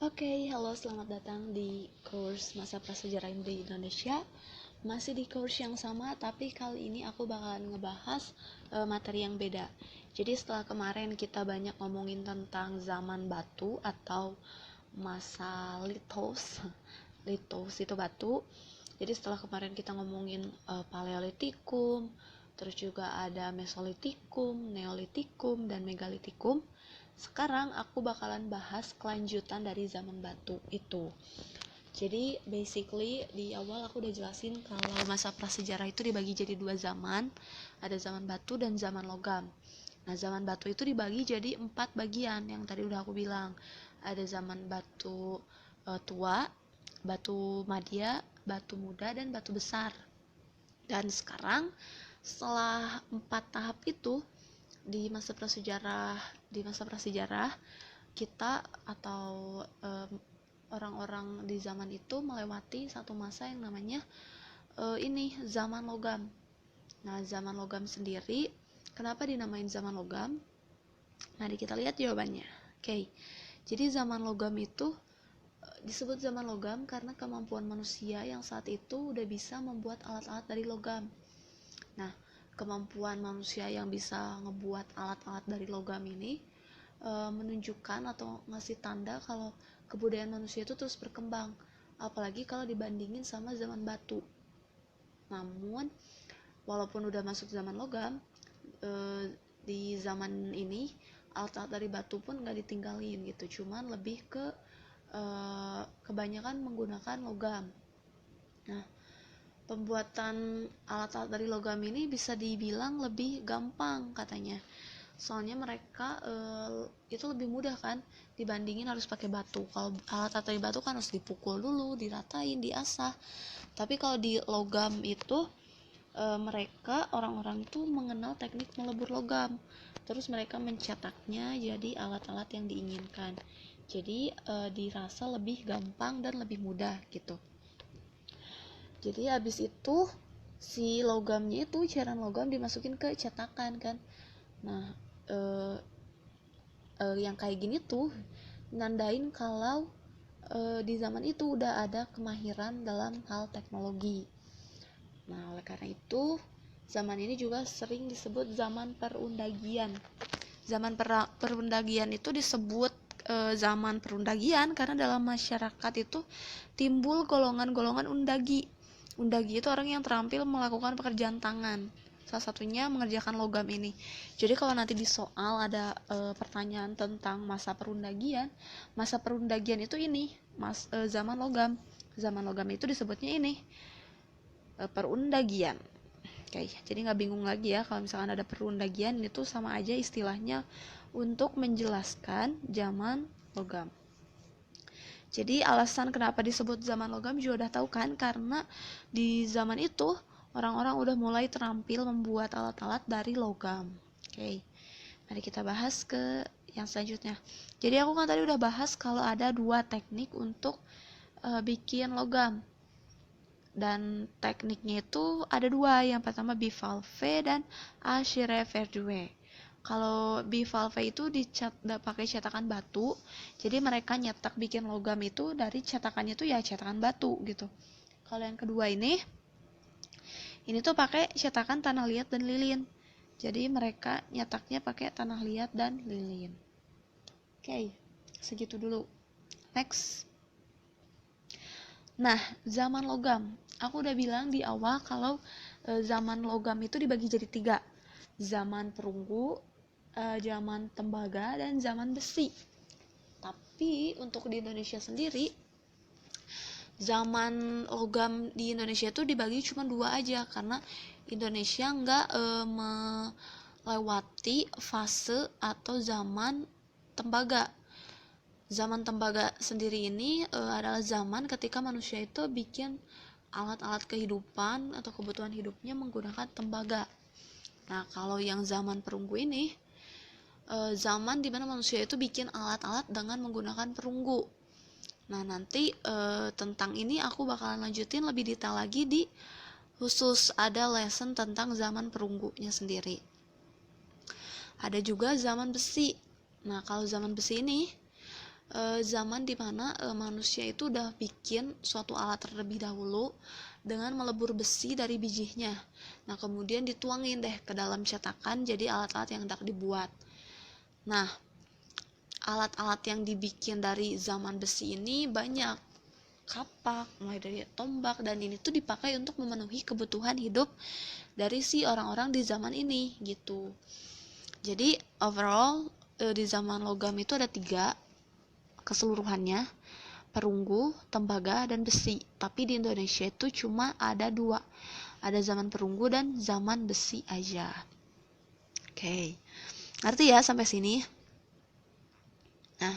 Oke, halo, selamat datang di course Masa Prasejarah di Indonesia. Masih di course yang sama, tapi kali ini aku bakalan ngebahas materi yang beda. Jadi setelah kemarin kita banyak ngomongin tentang zaman batu atau masa litos. Litos itu batu. Jadi setelah kemarin kita ngomongin Paleolitikum, terus juga ada Mesolitikum, Neolitikum, dan Megalitikum. Sekarang aku bakalan bahas kelanjutan dari zaman batu itu. Jadi basically di awal aku udah jelasin kalau masa prasejarah itu dibagi jadi dua zaman. Ada zaman batu dan zaman logam. Nah, zaman batu itu dibagi jadi 4 bagian yang tadi udah aku bilang. Ada zaman batu tua, batu madya, batu muda, dan batu besar. Dan sekarang setelah 4 tahap itu di masa prasejarah kita atau orang-orang di zaman itu melewati satu masa yang namanya zaman logam. Nah, zaman logam sendiri kenapa dinamain zaman logam? Mari kita lihat jawabannya. Oke. Jadi zaman logam itu disebut zaman logam karena kemampuan manusia yang saat itu udah bisa membuat alat-alat dari logam. Nah, kemampuan manusia yang bisa ngebuat alat-alat dari logam ini menunjukkan atau ngasih tanda kalau kebudayaan manusia itu terus berkembang, apalagi kalau dibandingin sama zaman batu. Namun walaupun udah masuk zaman logam, di zaman ini alat-alat dari batu pun nggak ditinggalin gitu, cuman lebih ke kebanyakan menggunakan logam. Nah, pembuatan alat-alat dari logam ini bisa dibilang lebih gampang katanya, soalnya mereka itu lebih mudah kan dibandingin harus pakai batu. Kalau alat-alat dari batu kan harus dipukul dulu, diratain, diasah. Tapi kalau di logam itu mereka orang-orang itu mengenal teknik melebur logam, terus mereka mencetaknya jadi alat-alat yang diinginkan. Jadi dirasa lebih gampang dan lebih mudah gitu. Jadi habis itu si logamnya itu, cairan logam dimasukin ke cetakan kan. Nah, yang kayak gini tuh nandain kalau di zaman itu udah ada kemahiran dalam hal teknologi. Nah, oleh karena itu zaman ini juga sering disebut zaman perundagian. Zaman perundagian itu disebut zaman perundagian karena dalam masyarakat itu timbul golongan-golongan undagi. Undagi itu orang yang terampil melakukan pekerjaan tangan. Salah satunya mengerjakan logam ini. Jadi kalau nanti di soal ada pertanyaan tentang masa perundagian itu ini, zaman logam. Zaman logam itu disebutnya ini, perundagian. Oke, jadi nggak bingung lagi ya kalau misalkan ada perundagian, itu sama aja istilahnya untuk menjelaskan zaman logam. Jadi alasan kenapa disebut zaman logam juga udah tahu kan, karena di zaman itu orang-orang udah mulai terampil membuat alat-alat dari logam. Oke, mari kita bahas ke yang selanjutnya. Jadi aku kan tadi udah bahas kalau ada 2 teknik untuk bikin logam. Dan tekniknya itu ada 2, yang pertama bivalve dan Achireverdue. Kalau bivalve itu pakai cetakan batu, jadi mereka nyetak bikin logam itu dari cetakannya itu ya cetakan batu gitu. Kalau yang kedua ini tuh pakai cetakan tanah liat dan lilin, jadi mereka nyetaknya pakai tanah liat dan lilin. Oke, segitu dulu. Next. Nah, zaman logam, aku udah bilang di awal kalau zaman logam itu dibagi jadi 3, zaman perunggu, zaman tembaga, dan zaman besi. Tapi untuk di Indonesia sendiri, zaman logam di Indonesia itu dibagi cuma 2 aja, karena Indonesia nggak melewati fase atau zaman tembaga. Zaman tembaga sendiri ini adalah zaman ketika manusia itu bikin alat-alat kehidupan atau kebutuhan hidupnya menggunakan tembaga. Nah, kalau yang zaman perunggu ini zaman dimana manusia itu bikin alat-alat dengan menggunakan perunggu. Nah, nanti tentang ini aku bakalan lanjutin lebih detail lagi di khusus ada lesson tentang zaman perunggunya sendiri. Ada juga zaman besi. Nah, kalau zaman besi ini zaman dimana manusia itu udah bikin suatu alat terlebih dahulu dengan melebur besi dari bijinya. Nah, kemudian dituangin deh ke dalam cetakan jadi alat-alat yang hendak dibuat. Nah, alat-alat yang dibikin dari zaman besi ini banyak, kapak, mulai dari tombak, dan ini tuh dipakai untuk memenuhi kebutuhan hidup dari si orang-orang di zaman ini gitu. Jadi overall di zaman logam itu ada 3 keseluruhannya, perunggu, tembaga, dan besi. Tapi di Indonesia itu cuma ada 2, ada zaman perunggu dan zaman besi aja. Oke, ngerti ya sampai sini? Nah,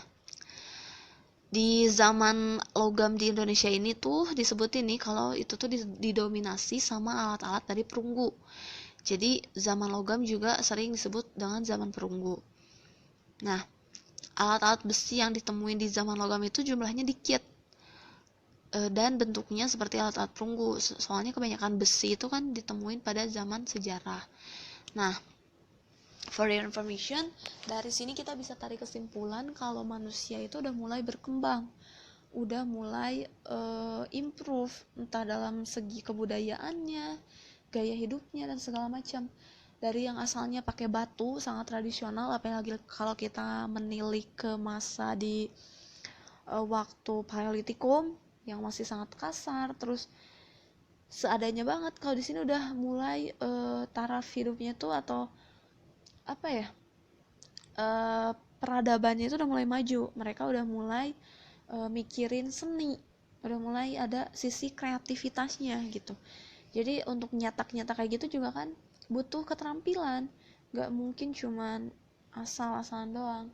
di zaman logam di Indonesia ini tuh disebutin nih kalau itu tuh didominasi sama alat-alat dari perunggu. Jadi zaman logam juga sering disebut dengan zaman perunggu. Nah, alat-alat besi yang ditemuin di zaman logam itu jumlahnya dikit dan bentuknya seperti alat-alat perunggu. Soalnya kebanyakan besi itu kan ditemuin pada zaman sejarah. Nah, for your information, dari sini kita bisa tarik kesimpulan kalau manusia itu udah mulai berkembang, udah mulai improve, entah dalam segi kebudayaannya, gaya hidupnya, dan segala macam. Dari yang asalnya pakai batu sangat tradisional, apalagi kalau kita menilik ke masa di waktu Paleolitikum yang masih sangat kasar, terus seadanya banget. Kalau di sini udah mulai taraf hidupnya tuh atau apa ya, peradabannya itu udah mulai maju. Mereka udah mulai mikirin seni, udah mulai ada sisi kreativitasnya gitu. Jadi untuk nyetak kayak gitu juga kan butuh keterampilan, gak mungkin cuman asal-asalan doang.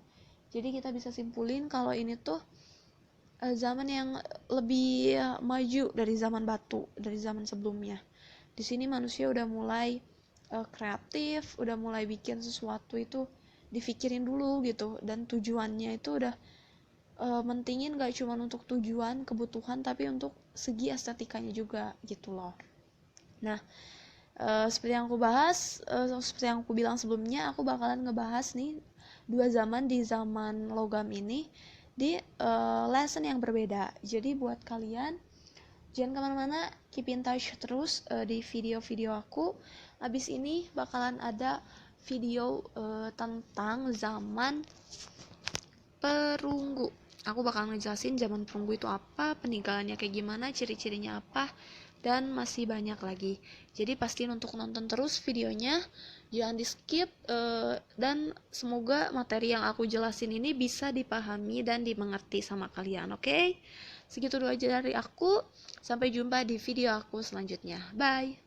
Jadi kita bisa simpulin kalau ini tuh zaman yang lebih maju dari zaman batu, dari zaman sebelumnya. Di sini manusia udah mulai kreatif, udah mulai bikin sesuatu itu dipikirin dulu gitu, dan tujuannya itu udah mentingin gak cuma untuk tujuan kebutuhan tapi untuk segi estetikanya juga gitu loh. Nah, seperti yang aku bahas, seperti yang aku bilang sebelumnya, aku bakalan ngebahas nih 2 zaman di zaman logam ini di lesson yang berbeda. Jadi buat kalian jangan kemana-mana, keep in touch terus di video-video aku. Abis ini bakalan ada video tentang zaman perunggu. Aku bakal ngejelasin zaman perunggu itu apa, peninggalannya kayak gimana, ciri-cirinya apa, dan masih banyak lagi. Jadi pastiin untuk nonton terus videonya, jangan di skip, dan semoga materi yang aku jelasin ini bisa dipahami dan dimengerti sama kalian. Oke? Segitu dulu aja dari aku, sampai jumpa di video aku selanjutnya. Bye.